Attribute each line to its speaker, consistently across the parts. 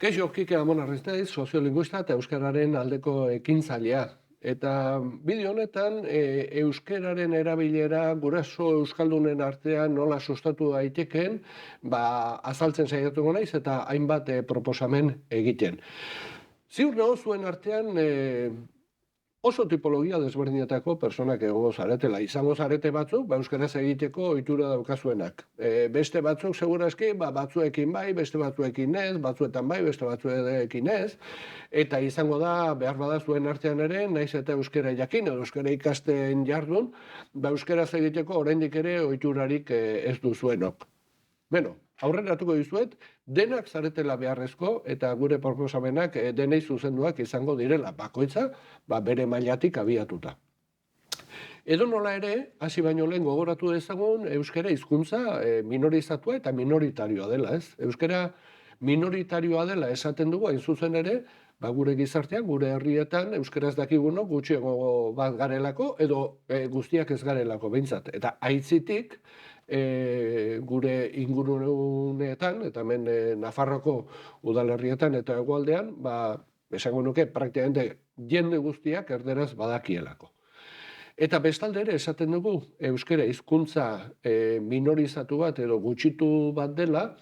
Speaker 1: Kaixo, Kike Amonarriz naiz, soziolinguista eta euskararen aldeko ekintzailea. Eta bideo honetan euskararen erabilera guraso euskaldunen artean nola sustatu daitekeen, azaltzen saiatuko naiz eta hainbat proposamen egiten. Ziur nago zuen artean oso tipologia desberdinetako personak egongo zaretela. Izango zarete batzuk, euskaraz egiteko ohitura daukazuenak. Beste batzuk, segurazki, batzuekin bai, beste batzuekin ez, batzuetan bai, beste batzuekin ez. Eta izango da, behar bada zuen artean ere, naiz eta euskara jakin, edo euskara ikasten jardun, euskaraz egiteko oraindik ere ohiturarik ez duzuenok. Beno, aurreratuko dizuet, denak zaretela beharrezko eta gure proposamenak denei zuzenduak izango direla, bakoitza bere mailatik abiatuta. Edo nola ere, hasi baino lehen gogoratu dezagun, euskara hizkuntza minorizatua eta minoritarioa dela, ez? Euskara minoritarioa dela esaten dugu, hain zuzen ere, gure gizartean, gure herrietan, euskaraz dakigunok gutxiago bat garelako, edo guztiak ez garelako behintzat. Eta aitzitik, gure inguruneetan, eta hemen Nafarroko udalerrietan eta hegoaldean, esango nuke, praktikamente jende guztiak erderaz badakielako. Eta bestalde ere esaten dugu, euskara hizkuntza minorizatu bat edo gutxitu bat dela,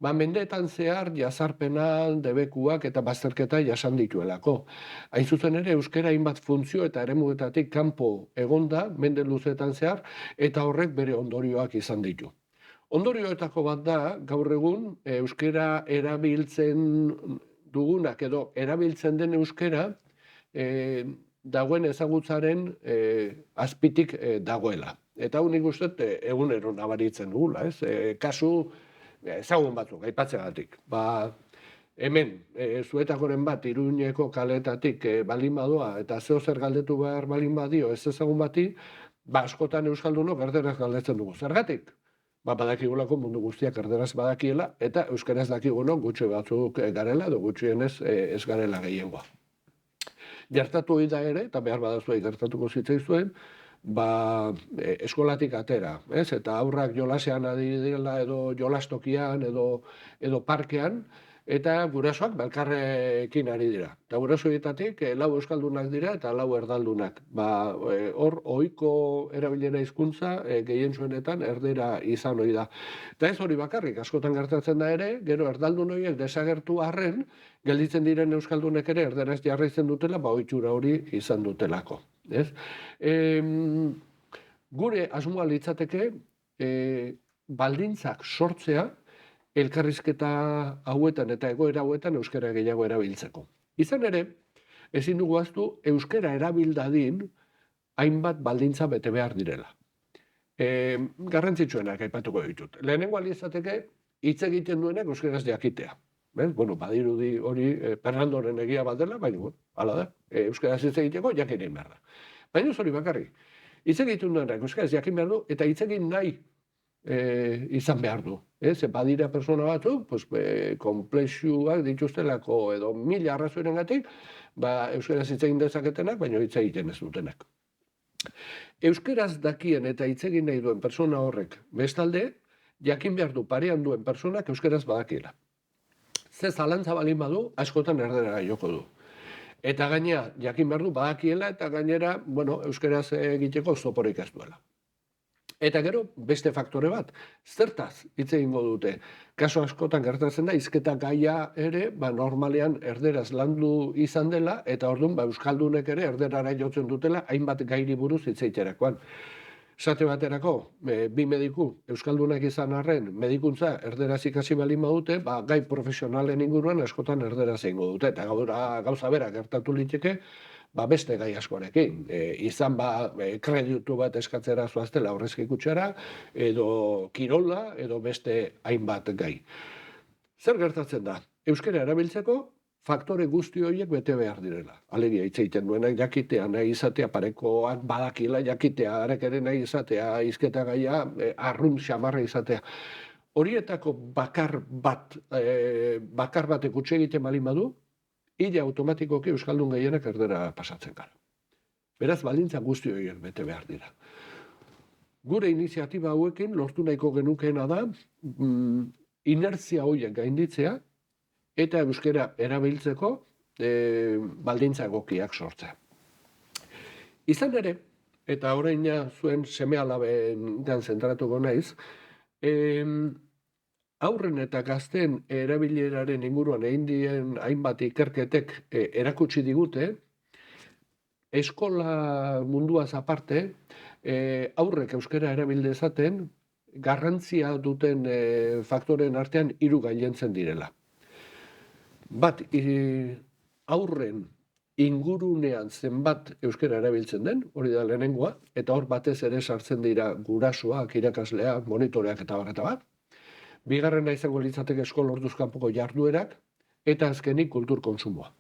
Speaker 1: mendeetan zehar jazarpena, debekuak eta bazterketa jasan dituelako. Hain zuzen ere, euskara hainbat funtzio eta eremuetatik kanpo egonda, mende luzeetan zehar, eta horrek bere ondorioak izan ditu. Ondorioetako bat da, gaur egun, euskara erabiltzen dugunak edo erabiltzen den euskara, dagoen ezagutzaren azpitik dagoela. Eta hau nik uste egunero nabaritzen dugula, ez? Kasu ezagun batzuk, aipatzeagatik. Hemen, zuetakoren bat, Iruñeko kaletatik baldin badoa, eta zeo zer galdetu behar baldin badio, ez ezagun bati, askotan euskaldunok erderaz galdetzen dugu. Zergatik? Badakigulako mundu guztiak erderaz badakiela, eta euskaraz dakigunok gutxi batzuk garela, edo gutxienez ez garela gehiengoa. Gertatu da ere, eta behar badazue gertatuko zitzaizuen, eskolatik atera, ez? Eta aurrak jolasean ari direla edo jolastokian edo parkean, eta gurasoak belkarrekin ari dira. Eta gurasoietatik 4 euskaldunak dira eta 4 erdaldunak. Hor, ohiko erabilera hizkuntza gehien zuenetan erdera izan ohi da. Eta ez hori bakarrik, askotan gertatzen da ere, gero erdaldun horiek desagertu arren, gelditzen diren euskaldunek ere erderaz jarraitzen dutela, ohitura hori izan dutelako. Gure asmoa litzateke baldintzak sortzea elkarrizketa hauetan eta egoera hauetan euskara gehiago erabiltzeko. Izan ere, ezin dugu ahaztu euskara erabildadin hainbat baldintza bete behar direla. Garrantzitsuenak aipatuko ditut. Lehenengo litzateke hitz egiten duenak euskaraz jakitea. Badirudi hori Fernandoren egia bat dela, baina hala da. Euskaraz hitz egiteko jakin egin behar da. Baina hori bakarrik. Hitz egiten duenak euskaraz jakin behar du eta hitz egin nahi izan behar du. Badira persona batzuk, konplexuak dituztelako edo 1000 arrazoirengatik, euskaraz hitz egin dezaketenak, baina hitz egiten ez dutenak. Euskaraz dakien eta hitz egin nahi duen persona horrek bestalde, jakin behar du parean duen personak euskaraz badakiela. Ze zalantza balin badu, askotan erdera joko du. Eta gainera, jakin behar du badakiela eta gainera, euskaraz egiteko zoporik ez duela. Eta gero, beste faktore bat, zertaz hitz egingo dute. Kaso askotan gertatzen da, hizketa gaia ere, normalean erderaz landu izan dela, eta orduan, euskaldunek ere erderara jotzen dutela, hainbat gairi buruz hitz egiterakoan. Esate baterako, bi mediku euskaldunak izan arren, medikuntza erderaz ikasi balin badute, gai profesionalen inguruan askotan erderaz egingo dute, eta gauza bera gertatu liteke, beste gai askorekin. Izan kreditu bat eskatzera zoaztela aurrezki kutxara, edo kirola, edo beste hainbat gai. Zer gertatzen da? Euskara erabiltzeko faktore guzti horiek bete behar direla. Alegia hitz egiten duenak jakitea, nahi izatea, parekoak badakila jakitea, arek ere nahi izatea, hizketa gaia, arrun xamarra izatea. Horietako bakar batek utxe egiten balin badu, hile automatikoki euskaldun gehienak erdera pasatzen gara. Beraz, baldintza guzti horiek bete behar dira. Gure iniziatiba hauekin lortu nahiko genukeena da, inertzia horiek gainditzea, eta euskara erabiltzeko baldintza egokiak sortzea. Izan ere, eta orain zuen seme-alabengan zentratuko naiz, haurren eta gazteen erabileraren inguruan egin diren hainbat ikerketek erakutsi digute, eskola munduaz aparte, haurrek euskara erabil dezaten, garrantzia duten faktoren artean 3 gailentzen direla. Bat, haurren ingurunean zenbat euskara erabiltzen den, hori da lehenengoa, eta hor batez ere sartzen dira gurasoak, irakasleak, monitoreak eta bat. Bigarrena izango litzateke eskola orduz kanpoko jarduerak, eta azkenik kultur kontsumoa.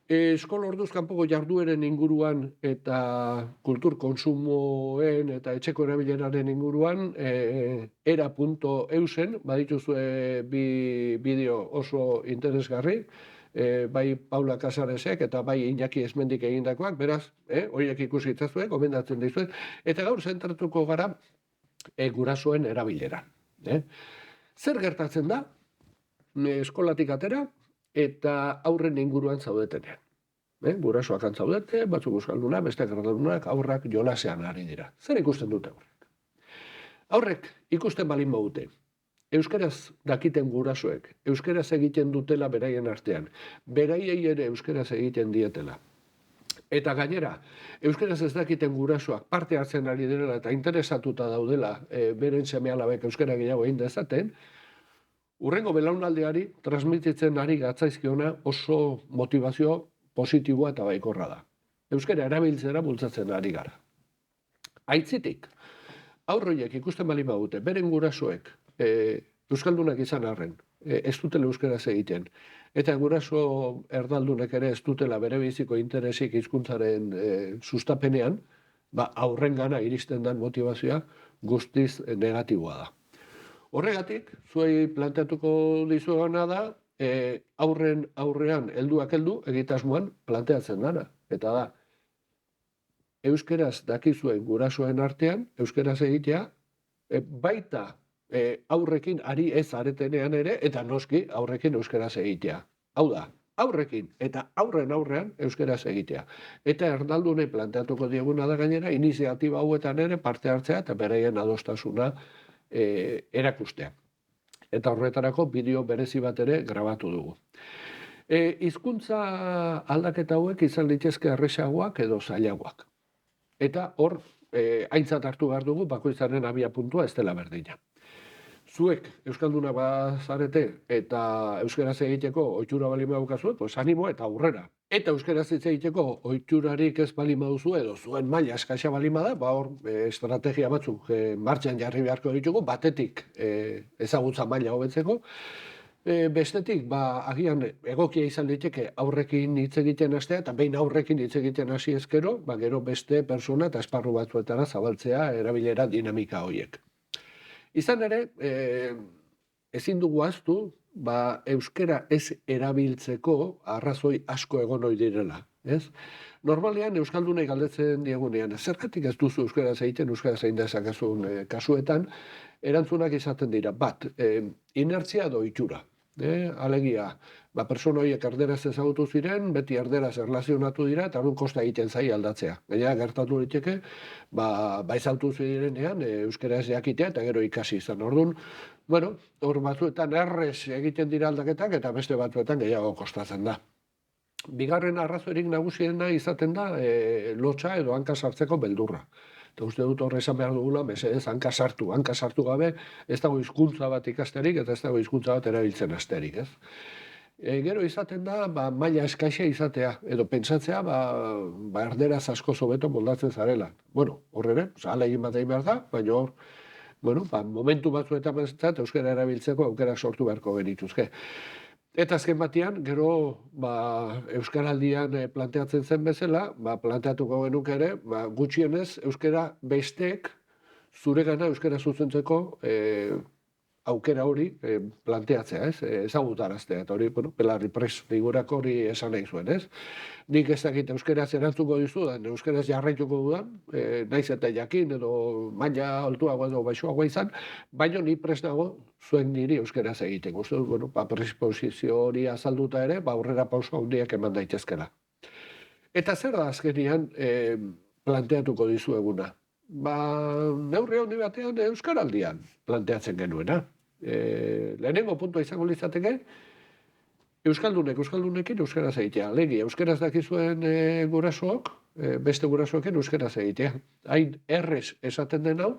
Speaker 1: Eskola orduz kanpoko jardueren inguruan eta kultur kontsumoen eta etxeko erabileraren inguruan era.eusen badituzue bi bideo oso interesgarri, bai Paula Casaresek eta bai Iñaki Esmendik egindakoak, beraz, horiek ikusi itzazue, gomendatzen dizuet, eta gaur zentratuko gara gurasoen erabileran. Zer gertatzen da eskolatik atera eta aurren inguruan zaudetenean. Gurasoak antzaudete, batzuk euskaldunak, besteak erdaldunak, aurrak jolasean ari dira. Zer ikusten dute aurrek? Aurrek ikusten balin badute, euskaraz dakiten gurasoek, euskaraz egiten dutela beraien artean, beraiei ere euskaraz egiten dietela. Eta gainera, euskaraz ez dakiten gurasoak parte hartzen ari direla eta interesatuta daudela beren seme-alabek euskara gehiago egin dezaten, hurrengo belaunaldiari transmititzen ari gatzaizkiona oso motivazio positiboa eta baikorra da. Euskara erabiltzera bultzatzen ari gara. Aitzitik, aurroiek ikusten bali badute, beren gurasoek euskaldunak izan arren, ez dutela euskaraz egiten, eta guraso erdaldunek ere ez dutela bere biziko interesik hizkuntzaren sustapenean, aurrengana iristen den motivazioa guztiz negatiboa da. Horregatik, zuei planteatuko dizuegana da, aurren aurrean helduak heldu egitasmoan planteatzen dana. Eta da, euskeraz dakizuen gurasoen artean, euskeraz egitea, baita aurrekin ari ez aretenean ere, eta noski aurrekin euskeraz egitea. Hau da, aurrekin eta aurren aurrean euskeraz egitea. Eta erdaldunei planteatuko dieguna da gainera, iniziatiba hauetan ere parte hartzea eta beraien adostasuna erakustea. Eta horretarako bideo berezi bat ere grabatu dugu. Hizkuntza aldaketa hauek izan litezke erresagoak edo zailagoak. Eta hor, aintzat hartu behar dugu, bakoitzaren abia puntua ez dela berdina. Zuek euskalduna bazarete eta euskaraz egiteko ohitura bali badukazue, pues animo eta aurrera. Eta euskaraz hitz egiteko ohiturarik ez bali baduzu edo zuen maila eskasa bali bada, hor estrategia batzuk martxan jarri beharko ditugu, batetik ezagutza maila hobetzeko, bestetik agian egokia izan liteke aurrekin hitz egiten hastea eta behin aurrekin hitz egiten hasi ezkero, gero beste persona eta esparru batzuetara zabaltzea erabilera dinamika horiek. Izan ere, ezin dugu ahaztu, euskara ez erabiltzeko arrazoi asko egon ohi direla. Normalean, euskaldunei galdetzen diegunean, zergatik ez duzu euskaraz egiten, euskaraz egin dezakezun kasuetan, erantzunak izaten dira. Bat, inertzia edo ohitura. Alegia, pertsona horiek erderaz ezagutu ziren, beti erderaz erlazionatu dira, eta orduan kosta egiten zai aldatzea. Gainera, gertatu liteke, ezagutu zirenean, euskaraz jakitea eta gero ikasi izan. Orduan, hor batzuetan errez egiten dira aldaketak, eta beste batzuetan gehiago kostatzen da. Bigarren arrazoirik nagusiena izaten da lotxa edo hanka sartzeko beldurra. Eta uste dut horre esan behar dugula, mesedez, hanka sartu gabe, ez dago hizkuntza bat ikasterik, eta ez dago hizkuntza bat erabiltzen hasterik, ez? Gero izaten da, maila eskaisa izatea, edo pentsatzea, erderaz asko hobeto moldatzen zarela. Hor ere, ahalegin bat egin behar da, baina hor, momentu batzuetan bezatzat, euskara erabiltzeko aukerak sortu beharko genituzke. Eta azken batean, gero euskaraldian planteatzen zen bezala, planteatuko genuke ere, gutxienez euskara besteek zuregana euskara zuzentzeko aukera hori planteatzea, ezagutaraztea, eta hori, Belarri Press figurak hori esan nahi zuen, Nik ez dakit euskeraz erantzuko dizudan, euskeraz jarraituko dudan, naiz eta jakin edo maila altuagoa edo baixoagoa izan, baina ni prest nago zuen niri euskeraz egiten. Uste dut, predisposizio hori azalduta ere, aurrera pauso handiak eman daitezkela. Eta zer da azkenian planteatuko dizueguna? Neurri handi batean euskaraldian planteatzen genuena. Lehenengo puntua izango litzateke, euskaldunekin euskaraz egitea. Legi, euskaraz dakizuen gurasook, beste gurasoekin euskaraz egitea. Hain errez esaten den hau,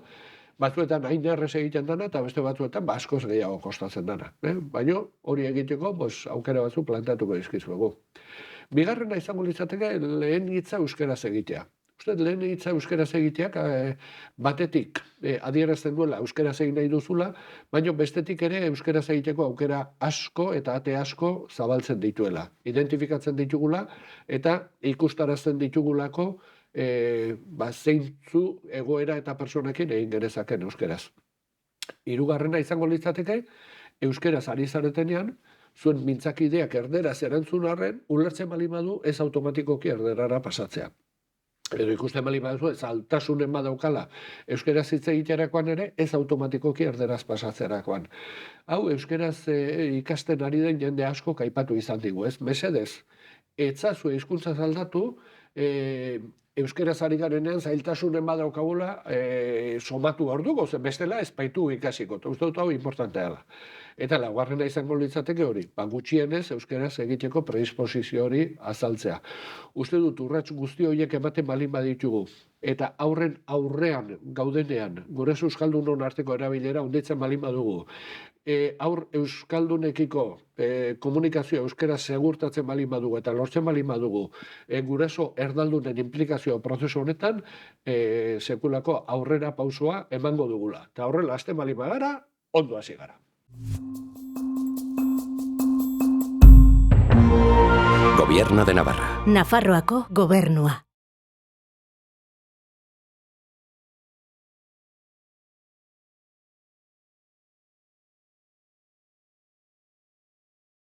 Speaker 1: batzuetan hain errez egiten dana, eta beste batzuetan askoz gehiago kostatzen dana. Baina hori egiteko aukera batzu planteatuko dizkizuegu. Bigarrena izango litzateke lehen hitza euskaraz egitea. Uste, lehen hitza euskaraz egiteak batetik adierazten duela euskaraz egin nahi duzula, baina bestetik ere euskaraz egiteko aukera asko eta ate asko zabaltzen dituela. Identifikatzen ditugula eta ikustarazten ditugulako zeintzu egoera eta personekin egin genezaken euskaraz. Hirugarrena izango litzateke, euskaraz ari zaretenean, zuen mintzakideak erderaz erantzun arren, ulertzen bali badu ez automatikoki erderara pasatzea. Edo ikusten bali baduzu, ez altasunen badaukala euskaraz hitz egiterakoan ere, ez automatikoki erderaz pasatzerakoan. Hau, euskaraz ikasten ari den jende asko aipatu izan digu, ez? Mesedez, etzazue hizkuntzaz aldatu, euskaraz ari garenean zailtasunen badaukagula somatu orduko, zen bestela ez baitu ikasiko. Uste dut hau importantea da. Eta laugarrena izango litzateke hori, gutxienez euskaraz egiteko predisposizio hori azaltzea. Uste dut urrats guzti horiek ematen balin baditugu, eta aurrean gaudenean, gure euskaldunon arteko erabilera handitzen balin badugu, aur euskaldunekiko komunikazioa euskaraz segurtatzen balin badugu eta lortzen balin badugu guraso erdaldunen implikazio prozesu honetan sekulako aurrera pausoa emango dugula. Eta horrela hasten balin bagara, ondo hasi gara.
Speaker 2: Gobierno de Navarra.
Speaker 3: Nafarroako gobernua.